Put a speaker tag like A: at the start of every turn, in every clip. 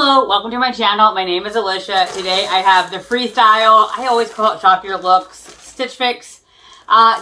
A: Hello, welcome to my channel. My name is Alicia. Today I have the Freestyle, I always call it Shop Your Looks, Stitch Fix.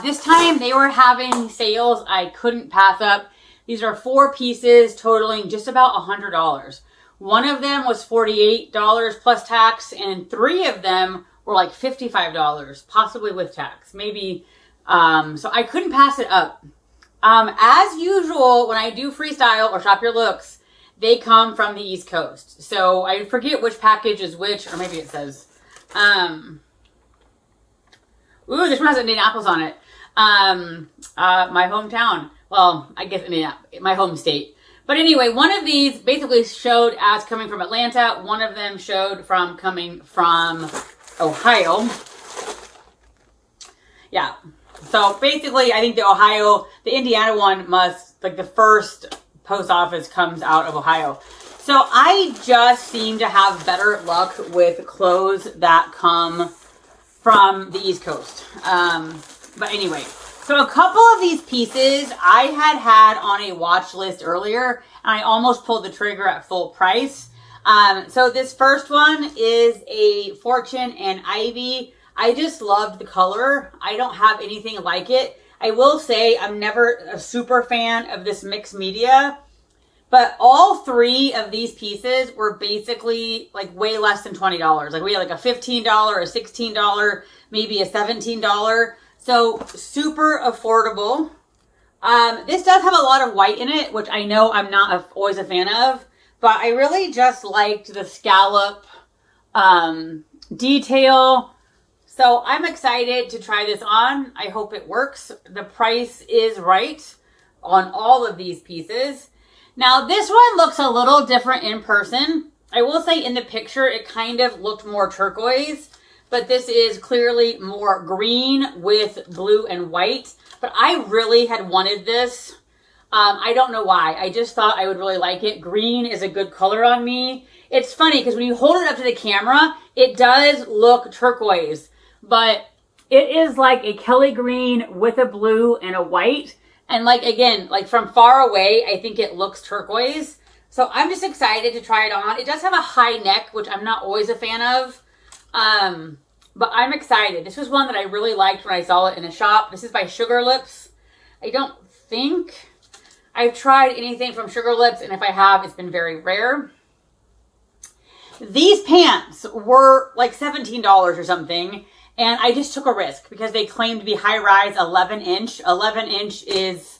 A: This time they were having sales I couldn't pass up. These are 4 pieces totaling just about $100. One of them was $48 plus tax, and 3 of them were like $55, possibly with tax, maybe. So I couldn't pass it up. As usual, when I do Freestyle or Shop Your Looks, they come from the East Coast. So I forget which package is which, or maybe it says, ooh, this one has Indianapolis on it. My hometown. Well, I guess my home state. But anyway, one of these basically showed as coming from Atlanta. One of them showed from coming from Ohio. Yeah. So basically, I think the Indiana one must, like the first post office comes out of Ohio. So I just seem to have better luck with clothes that come from the East Coast. But anyway, so a couple of these pieces I had on a watch list earlier, and I almost pulled the trigger at full price. So this first one is a Fortune and Ivy. I just loved the color. I don't have anything like it. I will say I'm never a super fan of this mixed media, but all 3 of these pieces were basically like way less than $20. Like we had like a $15, a $16, maybe a $17. So super affordable. This does have a lot of white in it, which I know I'm not always a fan of, but I really just liked the scallop detail. So I'm excited to try this on. I hope it works. The price is right on all of these pieces. Now this one looks a little different in person. I will say in the picture it kind of looked more turquoise, but this is clearly more green with blue and white. But I really had wanted this. I don't know why. I just thought I would really like it. Green is a good color on me. It's funny because when you hold it up to the camera, it does look turquoise. But it is like a Kelly green with a blue and a white. And like, again, like from far away, I think it looks turquoise. So I'm just excited to try it on. It does have a high neck, which I'm not always a fan of. But I'm excited. This was one that I really liked when I saw it in a shop. This is by Sugar Lips. I don't think I've tried anything from Sugar Lips. And if I have, it's been very rare. These pants were like $17 or something. And I just took a risk because they claimed to be high rise 11 inch. 11 inch is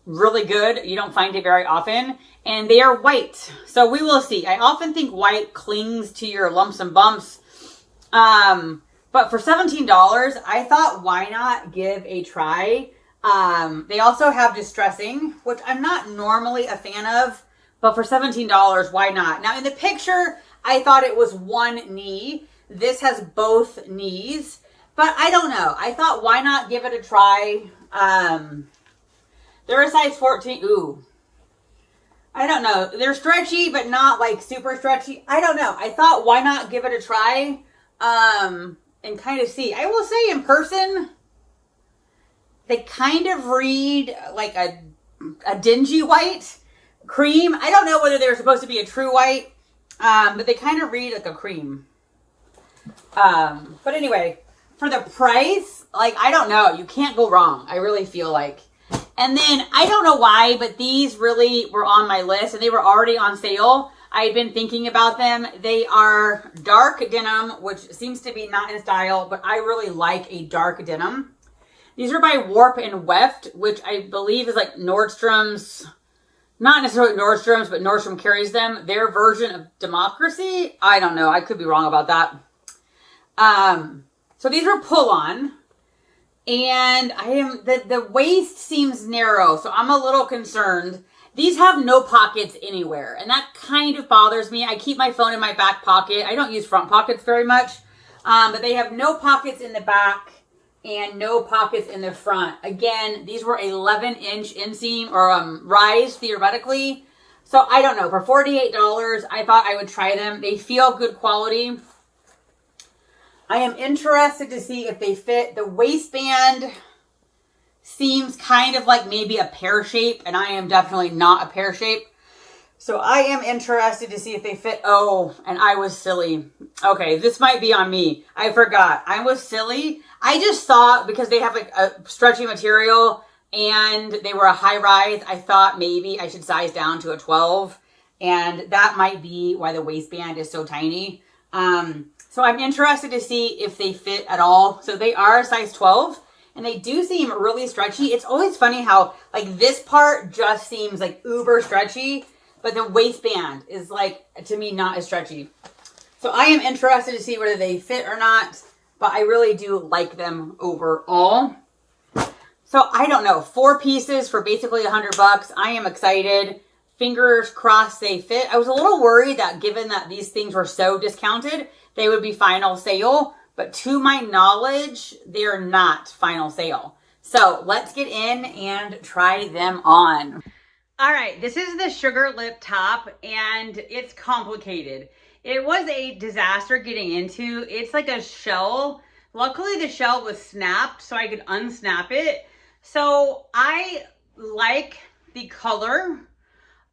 A: really good. You don't find it very often. And they are white. So we will see. I often think white clings to your lumps and bumps. But for $17, I thought why not give a try. They also have distressing, which I'm not normally a fan of. But for $17, why not? Now in the picture, I thought it was one knee. This has both knees, but I don't know. I thought, why not give it a try? They're a size 14. Ooh. I don't know. They're stretchy, but not like super stretchy. I don't know. I thought, why not give it a try? And kind of see. I will say in person, they kind of read like a dingy white cream. I don't know whether they're supposed to be a true white, but they kind of read like a cream. But anyway, for the price, like, I don't know. You can't go wrong. I really feel like. And then, I don't know why, but these really were on my list and they were already on sale. I had been thinking about them. They are dark denim, which seems to be not in style, but I really like a dark denim. These are by Warp and Weft, which I believe is like Nordstrom's, not necessarily Nordstrom's, but Nordstrom carries them. Their version of Democracy. I don't know. I could be wrong about that. So these were pull on, and the waist seems narrow, so I'm a little concerned. These have no pockets anywhere, and that kind of bothers me. I keep my phone in my back pocket. I don't use front pockets very much, but they have no pockets in the back and no pockets in the front. Again, these were 11-inch inseam or rise theoretically. So I don't know. For $48, I thought I would try them. They feel good quality. I am interested to see if they fit. The waistband seems kind of like maybe a pear shape, and I am definitely not a pear shape. So I am interested to see if they fit. Oh, and I was silly. Okay, this might be on me. I forgot. I was silly. I just thought because they have like a stretchy material and they were a high rise, I thought maybe I should size down to a 12. And that might be why the waistband is so tiny. So I'm interested to see if they fit at all. So they are size 12 and they do seem really stretchy. It's always funny how like this part just seems like uber stretchy, but the waistband is like, to me, not as stretchy. So I am interested to see whether they fit or not, but I really do like them overall. So I don't know, 4 pieces for basically $100. I am excited. Fingers crossed they fit. I was a little worried that given that these things were so discounted, they would be final sale, but to my knowledge, they're not final sale. So let's get in and try them on. All right, this is the sugar lip top and it's complicated. It was a disaster getting into. It's like a shell. Luckily the shell was snapped so I could unsnap it. So I like the color.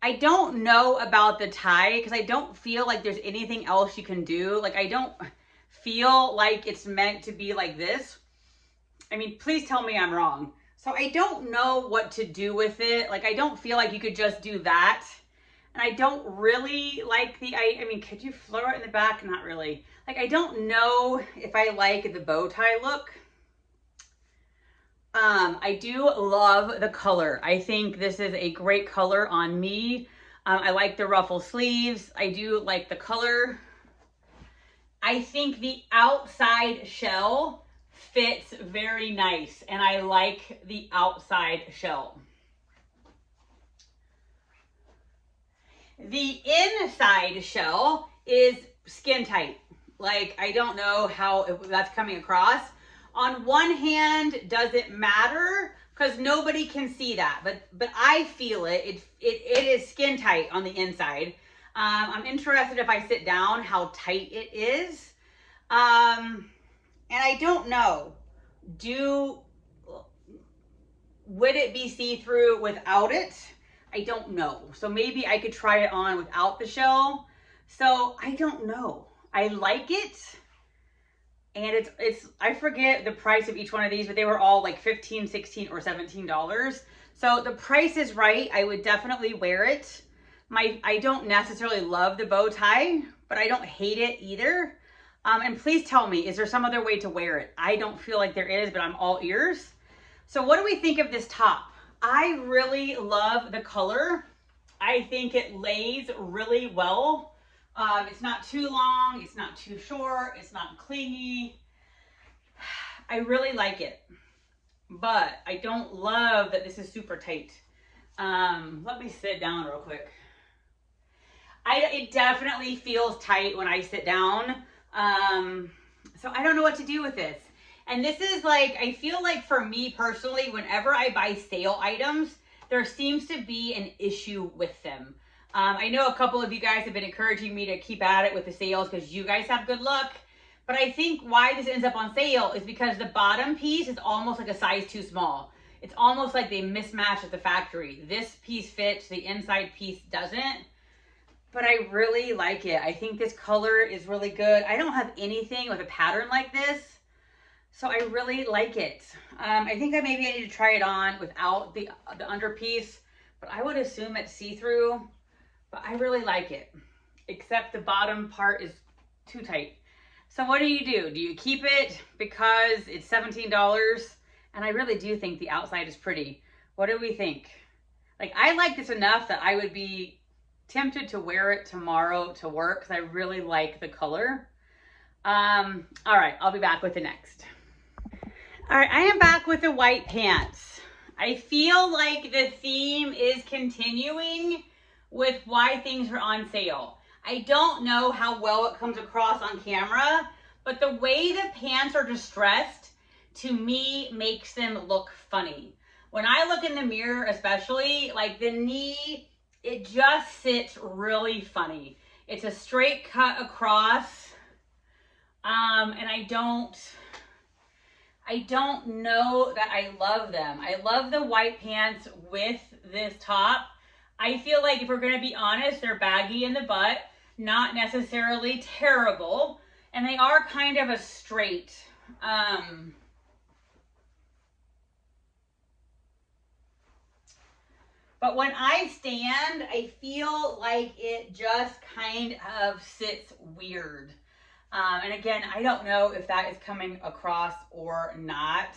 A: I don't know about the tie because I don't feel like there's anything else you can do. Like I don't feel like it's meant to be like this. I mean, please tell me I'm wrong. So I don't know what to do with it. Like, I don't feel like you could just do that. And I don't really like the, I mean, could you flow it in the back? Not really. Like, I don't know if I like the bow tie look. I do love the color. I think this is a great color on me. I like the ruffle sleeves. I do like the color. I think the outside shell fits very nice and I like the outside shell. The inside shell is skin tight. Like, I don't know how that's coming across. On one hand, does it matter? Because nobody can see that, but I feel it. It is skin tight on the inside. I'm interested if I sit down how tight it is. And I don't know, would it be see-through without it? I don't know. So maybe I could try it on without the shell. So I don't know. I like it. And it's I forget the price of each one of these, but they were all like $15, $16, or $17. So the price is right. I would definitely wear it. I don't necessarily love the bow tie, but I don't hate it either. And please tell me, is there some other way to wear it? I don't feel like there is, but I'm all ears. So what do we think of this top? I really love the color. I think it lays really well. It's not too long. It's not too short. It's not clingy. I really like it, but I don't love that this is super tight. Let me sit down real quick. It definitely feels tight when I sit down. So I don't know what to do with this. And this is like, I feel like for me personally, whenever I buy sale items, there seems to be an issue with them. I know a couple of you guys have been encouraging me to keep at it with the sales because you guys have good luck. But I think why this ends up on sale is because the bottom piece is almost like a size too small. It's almost like they mismatch at the factory. This piece fits, the inside piece doesn't. But I really like it. I think this color is really good. I don't have anything with a pattern like this, so I really like it. I think maybe I need to try it on without the underpiece, but I would assume it's see-through. But I really like it, except the bottom part is too tight. So what do? Do you keep it because it's $17? And I really do think the outside is pretty. What do we think? Like, I like this enough that I would be tempted to wear it tomorrow to work because I really like the color. All right, I'll be back with the next. All right, I am back with the white pants. I feel like the theme is continuing with why things are on sale. I don't know how well it comes across on camera, but the way the pants are distressed to me makes them look funny. When I look in the mirror, especially, like the knee, it just sits really funny. It's a straight cut across, and I don't know that I love them. I love the white pants with this top. I feel like if we're going to be honest, they're baggy in the butt, not necessarily terrible, and they are kind of a straight. But when I stand, I feel like it just kind of sits weird. And again, I don't know if that is coming across or not.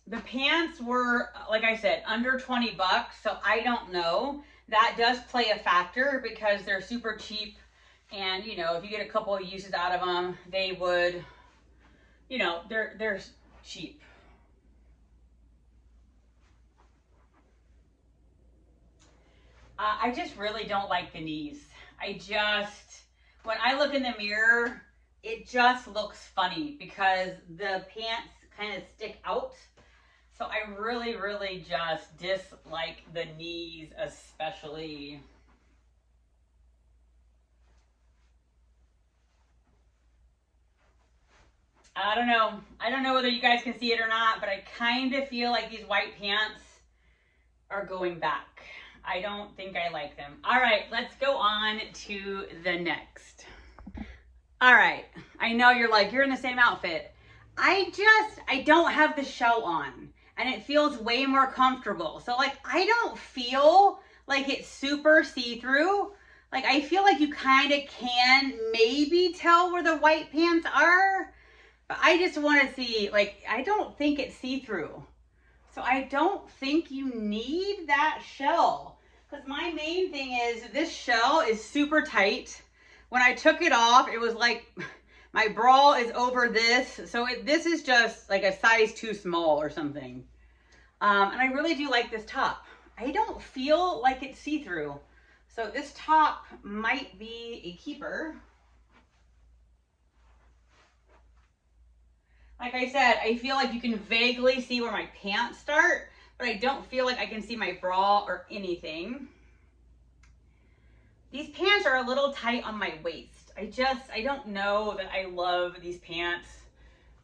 A: The pants were, like I said, under 20 bucks, so I don't know. That does play a factor because they're super cheap. And, you know, if you get a couple of uses out of them, they would, you know, they're cheap. I just really don't like the knees. When I look in the mirror, it just looks funny because the pants kind of stick out. So I really, really just dislike the knees especially. I don't know. I don't know whether you guys can see it or not, but I kind of feel like these white pants are going back. I don't think I like them. All right, let's go on to the next. All right, I know you're like, you're in the same outfit. I don't have the shell on and it feels way more comfortable. So like, I don't feel like it's super see-through. Like I feel like you kind of can maybe tell where the white pants are, but I just want to see, like, I don't think it's see-through. So I don't think you need that shell. Because my main thing is this shell is super tight. When I took it off, it was like my bra is over this. So this is just like a size too small or something. And I really do like this top. I don't feel like it's see-through. So this top might be a keeper. Like I said, I feel like you can vaguely see where my pants start, but I don't feel like I can see my bra or anything. These pants are a little tight on my waist. I don't know that I love these pants.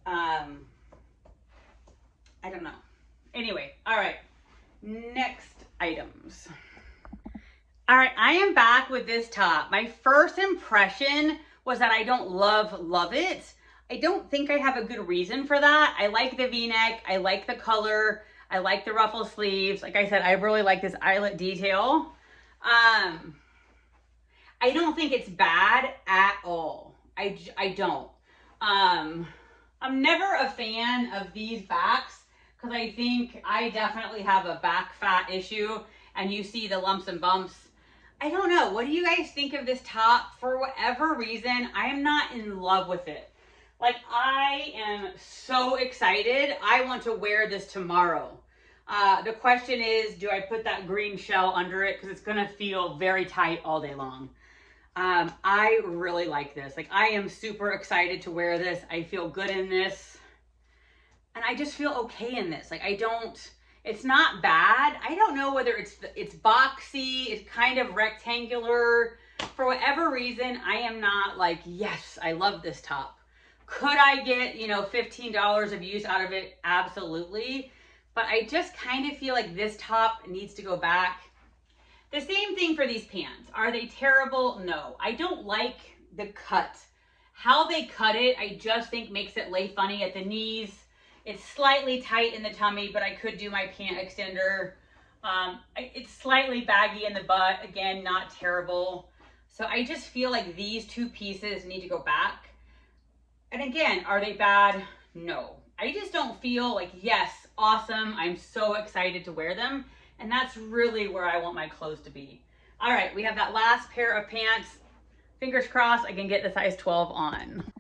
A: I don't know. Anyway, all right, next items. All right, I am back with this top. My first impression was that I don't love it. I don't think I have a good reason for that. I like the V-neck. I like the color. I like the ruffle sleeves. Like I said, I really like this eyelet detail. I don't think it's bad at all. I don't. I'm never a fan of these backs because I think I definitely have a back fat issue and you see the lumps and bumps. I don't know. What do you guys think of this top? For whatever reason, I am not in love with it. Like, I am so excited. I want to wear this tomorrow. The question is, do I put that green shell under it? Because it's going to feel very tight all day long. I really like this. Like, I am super excited to wear this. I feel good in this. And I just feel okay in this. Like, it's not bad. I don't know whether it's boxy, it's kind of rectangular. For whatever reason, I am not like, yes, I love this top. Could I get, $15 of use out of it? Absolutely. But I just kind of feel like this top needs to go back. The same thing for these pants. Are they terrible? No. I don't like the cut. How they cut it, I just think makes it lay funny at the knees. It's slightly tight in the tummy, but I could do my pant extender. It's slightly baggy in the butt. Again, not terrible. So I just feel like these two pieces need to go back. And again, are they bad? No. I just don't feel like, yes, awesome. I'm so excited to wear them. And that's really where I want my clothes to be. All right, we have that last pair of pants. Fingers crossed I can get the size 12 on.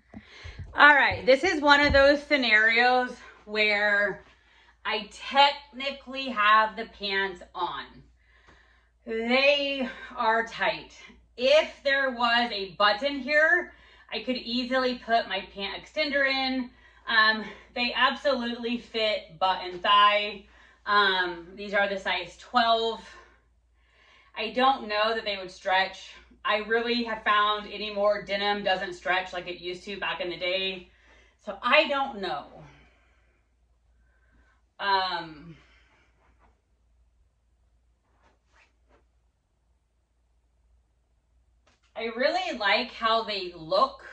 A: All right, this is one of those scenarios where I technically have the pants on. They are tight. If there was a button here, I could easily put my pant extender in. They absolutely fit butt and thigh. These are the size 12. I don't know that they would stretch. I really have found anymore denim doesn't stretch like it used to back in the day. So I don't know. I really like how they look.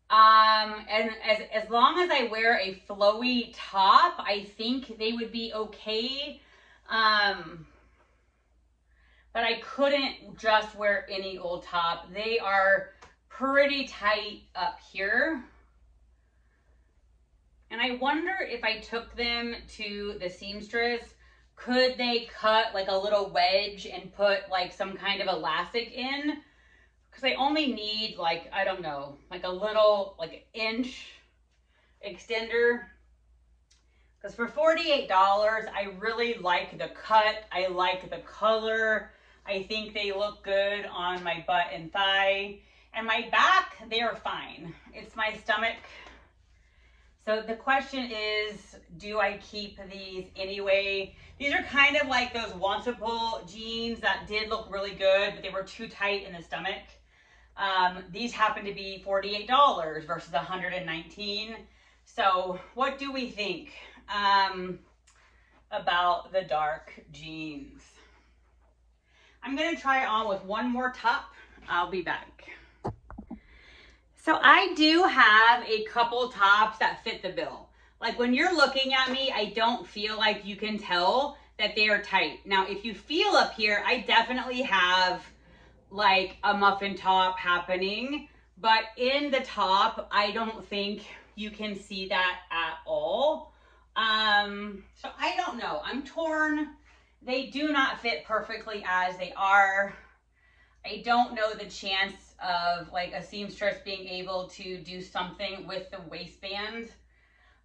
A: And as long as I wear a flowy top, I think they would be okay. But I couldn't just wear any old top. They are pretty tight up here. And I wonder if I took them to the seamstress, could they cut like a little wedge and put like some kind of elastic in? Because I only need like, I don't know, like a little, like an inch extender. Because for $48, I really like the cut. I like the color. I think they look good on my butt and thigh. And my back, they are fine. It's my stomach. So the question is, do I keep these anyway? These are kind of like those wantable jeans that did look really good, but they were too tight in the stomach. These happen to be $48 versus $119. So what do we think about the dark jeans? I'm gonna try on with one more top. I'll be back. So I do have a couple tops that fit the bill. Like when you're looking at me, I don't feel like you can tell that they are tight. Now, if you feel up here, I definitely have like a muffin top happening, but in the top, I don't think you can see that at all. So I don't know, I'm torn. They do not fit perfectly as they are. I don't know the chance of like a seamstress being able to do something with the waistband.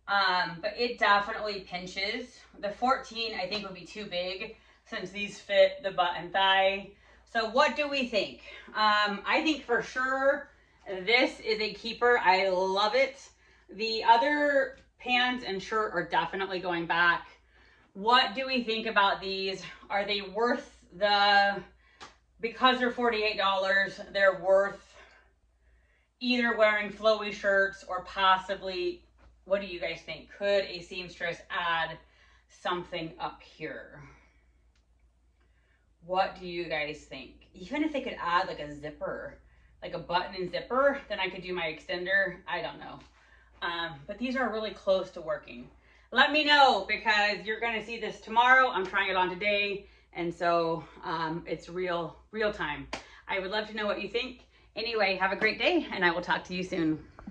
A: But it definitely pinches. The 14 I think would be too big since these fit the butt and thigh. So what do we think? I think for sure this is a keeper. I love it. The other pants and shirt are definitely going back. What do we think about these? Are they worth because they're $48, they're worth either wearing flowy shirts or possibly, what do you guys think? Could a seamstress add something up here? What do you guys think? Even if they could add like a zipper, like a button and zipper, then I could do my extender. I don't know. But these are really close to working. Let me know because you're gonna see this tomorrow. I'm trying it on today. And so it's real time. I would love to know what you think. Anyway, have a great day and I will talk to you soon.